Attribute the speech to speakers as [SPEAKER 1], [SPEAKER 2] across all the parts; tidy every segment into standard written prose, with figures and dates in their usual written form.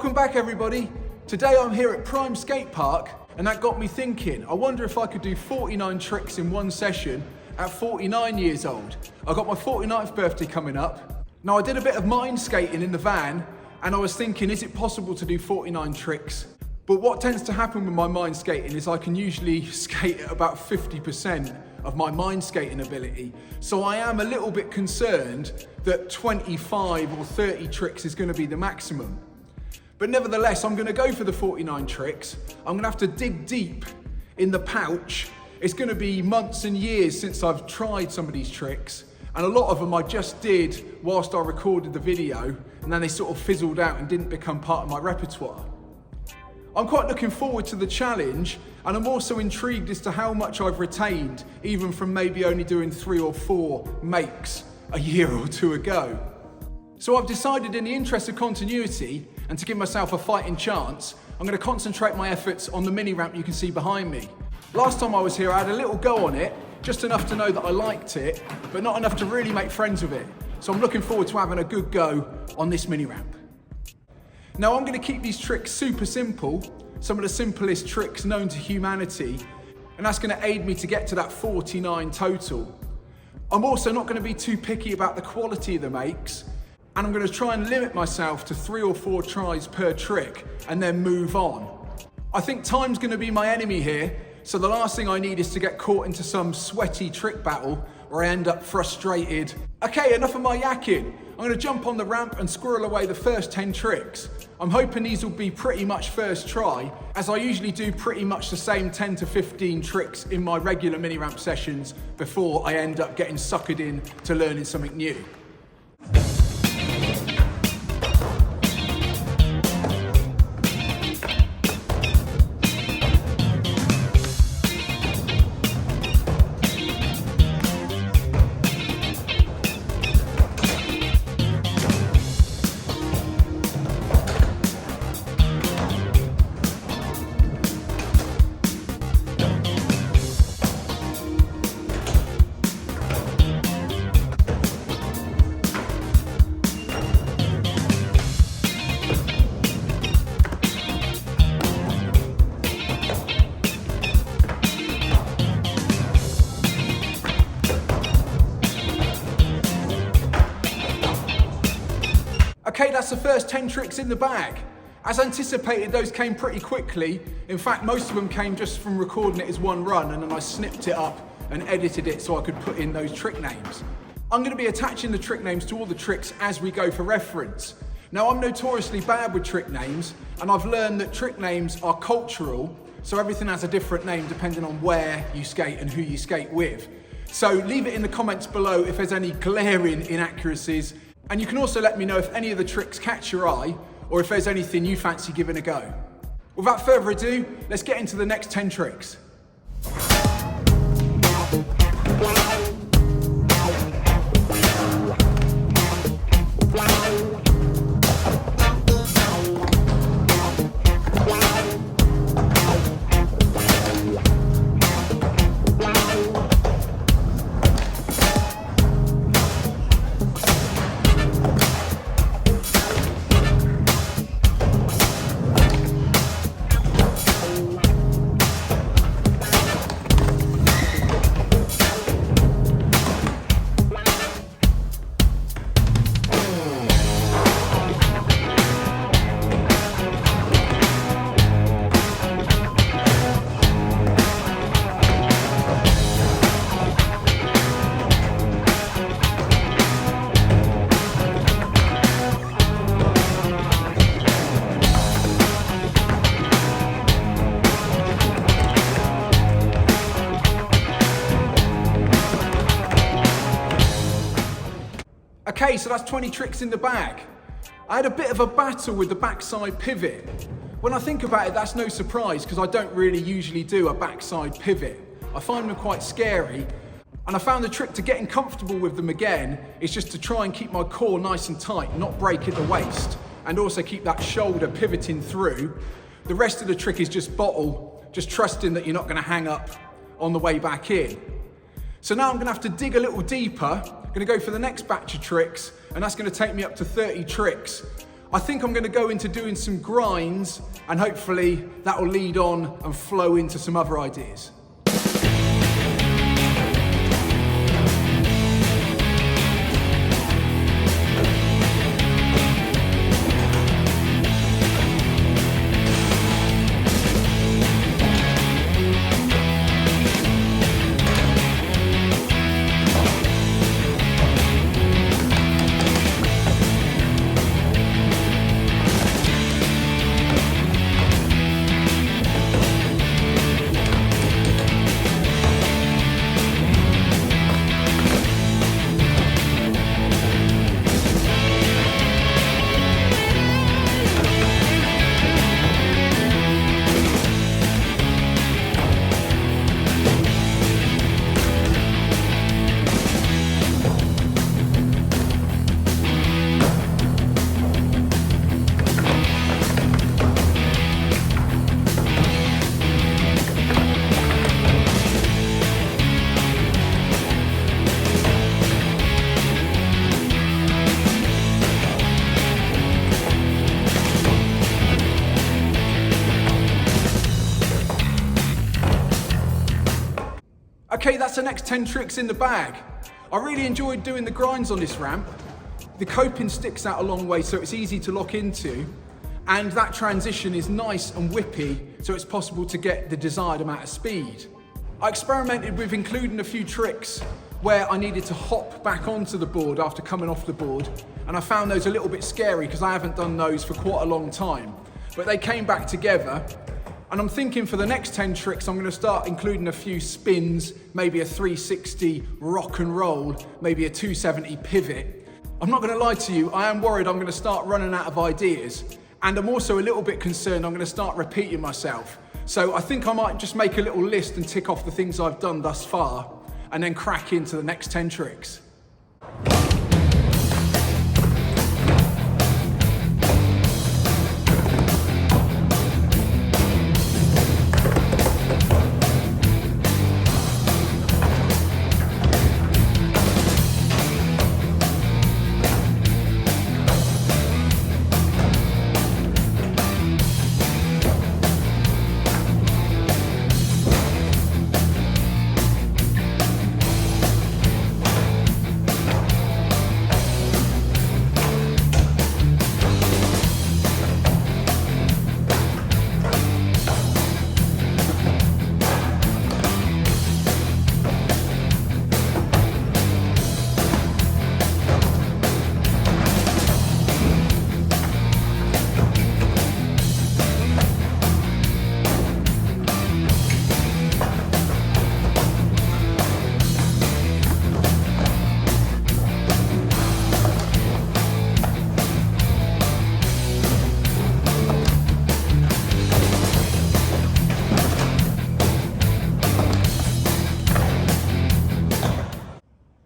[SPEAKER 1] Welcome back everybody. Today I'm here at Prime Skate Park and that got me thinking, I wonder if I could do 49 tricks in one session at 49 years old. I've got my 49th birthday coming up. Now I did a bit of mind skating in the van and I was thinking, is it possible to do 49 tricks? But what tends to happen with my mind skating is I can usually skate at about 50% of my mind skating ability. So I am a little bit concerned that 25 or 30 tricks is going to be the maximum. But nevertheless, I'm going to go for the 49 tricks. I'm going to have to dig deep in the pouch. It's going to be months and years since I've tried some of these tricks. And a lot of them I just did whilst I recorded the video, and then they sort of fizzled out and didn't become part of my repertoire. I'm quite looking forward to the challenge, and I'm also intrigued as to how much I've retained, even from maybe only doing 3 or 4 makes a year or two ago. So I've decided, in the interest of continuity and to give myself a fighting chance, I'm going to concentrate my efforts on the mini ramp you can see behind me. Last time I was here I had a little go on it, just enough to know that I liked it, but not enough to really make friends with it. So I'm looking forward to having a good go on this mini ramp. Now I'm going to keep these tricks super simple, some of the simplest tricks known to humanity, and that's going to aid me to get to that 49 total. I'm also not going to be too picky about the quality of the makes, and I'm going to try and limit myself to 3 or 4 tries per trick and then move on. I think time's going to be my enemy here, so the last thing I need is to get caught into some sweaty trick battle where I end up frustrated. Okay, enough of my yakking. I'm going to jump on the ramp and squirrel away the first 10 tricks. I'm hoping these will be pretty much first try, as I usually do pretty much the same 10 to 15 tricks in my regular mini ramp sessions before I end up getting suckered in to learning something new. Okay, that's the first 10 tricks in the bag. As anticipated, those came pretty quickly. In fact, most of them came just from recording it as one run, and then I snipped it up and edited it so I could put in those trick names. I'm going to be attaching the trick names to all the tricks as we go for reference. Now, I'm notoriously bad with trick names, and I've learned that trick names are cultural, so everything has a different name depending on where you skate and who you skate with. So leave it in the comments below if there's any glaring inaccuracies. And you can also let me know if any of the tricks catch your eye or if there's anything you fancy giving a go. Without further ado, let's get into the next 10 tricks. Okay, so that's 20 tricks in the bag. I had a bit of a battle with the backside pivot. When I think about it, that's no surprise because I don't really usually do a backside pivot. I find them quite scary, and I found the trick to getting comfortable with them again is just to try and keep my core nice and tight, not break at the waist, and also keep that shoulder pivoting through. The rest of the trick is just bottle, just trusting that you're not going to hang up on the way back in. So now I'm going to have to dig a little deeper. I'm going to go for the next batch of tricks, and that's going to take me up to 30 tricks. I think I'm going to go into doing some grinds, and hopefully that will lead on and flow into some other ideas. Okay, that's the next 10 tricks in the bag. I really enjoyed doing the grinds on this ramp. The coping sticks out a long way, so it's easy to lock into. And that transition is nice and whippy, so it's possible to get the desired amount of speed. I experimented with including a few tricks where I needed to hop back onto the board after coming off the board, and I found those a little bit scary because I haven't done those for quite a long time. But they came back together. And I'm thinking for the next 10 tricks, I'm going to start including a few spins, maybe a 360 rock and roll, maybe a 270 pivot. I'm not going to lie to you, I am worried I'm going to start running out of ideas. And I'm also a little bit concerned I'm going to start repeating myself. So I think I might just make a little list and tick off the things I've done thus far, and then crack into the next 10 tricks.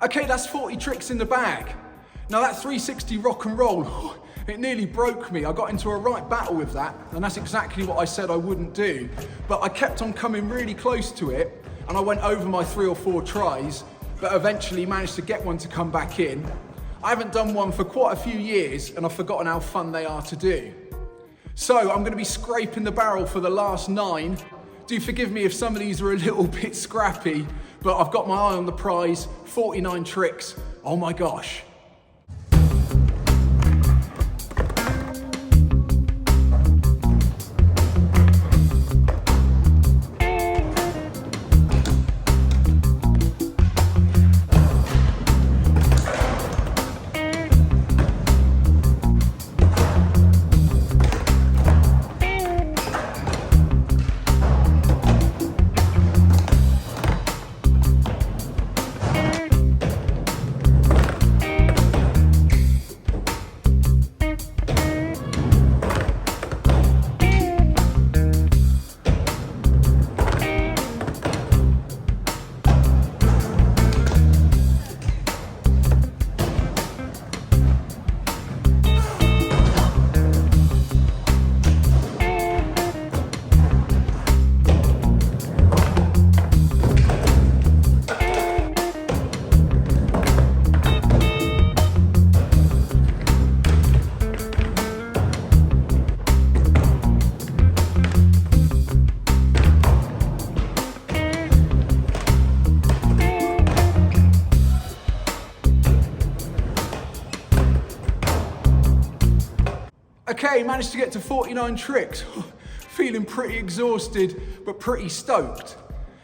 [SPEAKER 1] Okay, that's 40 tricks in the bag. Now that 360 rock and roll, it nearly broke me. I got into a right battle with that, and that's exactly what I said I wouldn't do. But I kept on coming really close to it, and I went over my 3 or 4 tries, but eventually managed to get one to come back in. I haven't done one for quite a few years, and I've forgotten how fun they are to do. So I'm going to be scraping the barrel for the last 9. Do forgive me if some of these are a little bit scrappy, but I've got my eye on the prize, 49 tricks. Oh my gosh. Okay, managed to get to 49 tricks. Feeling pretty exhausted, but pretty stoked.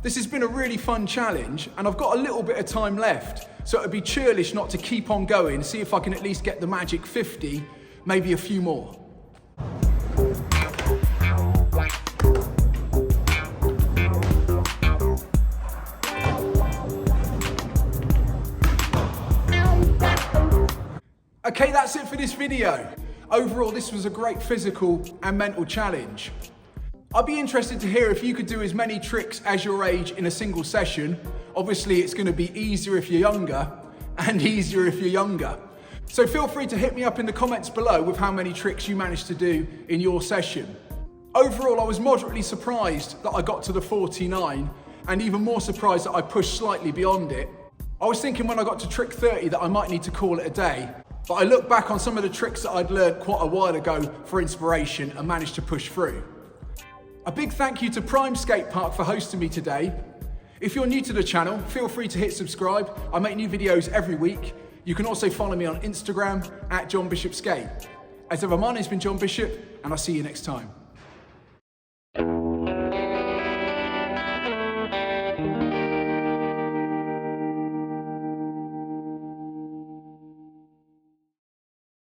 [SPEAKER 1] This has been a really fun challenge, and I've got a little bit of time left, so it'd be churlish not to keep on going, see if I can at least get the magic 50, maybe a few more. Okay, that's it for this video. Overall, this was a great physical and mental challenge. I'd be interested to hear if you could do as many tricks as your age in a single session. Obviously, it's going to be easier if you're younger and easier if you're younger. So feel free to hit me up in the comments below with how many tricks you managed to do in your session. Overall, I was moderately surprised that I got to the 49 and even more surprised that I pushed slightly beyond it. I was thinking when I got to trick 30 that I might need to call it a day, but I look back on some of the tricks that I'd learned quite a while ago for inspiration and managed to push through. A big thank you to Prime Skate Park for hosting me today. If you're new to the channel, feel free to hit subscribe. I make new videos every week. You can also follow me on Instagram @JohnBishopSkate. As ever, my name's been John Bishop, and I'll see you next time.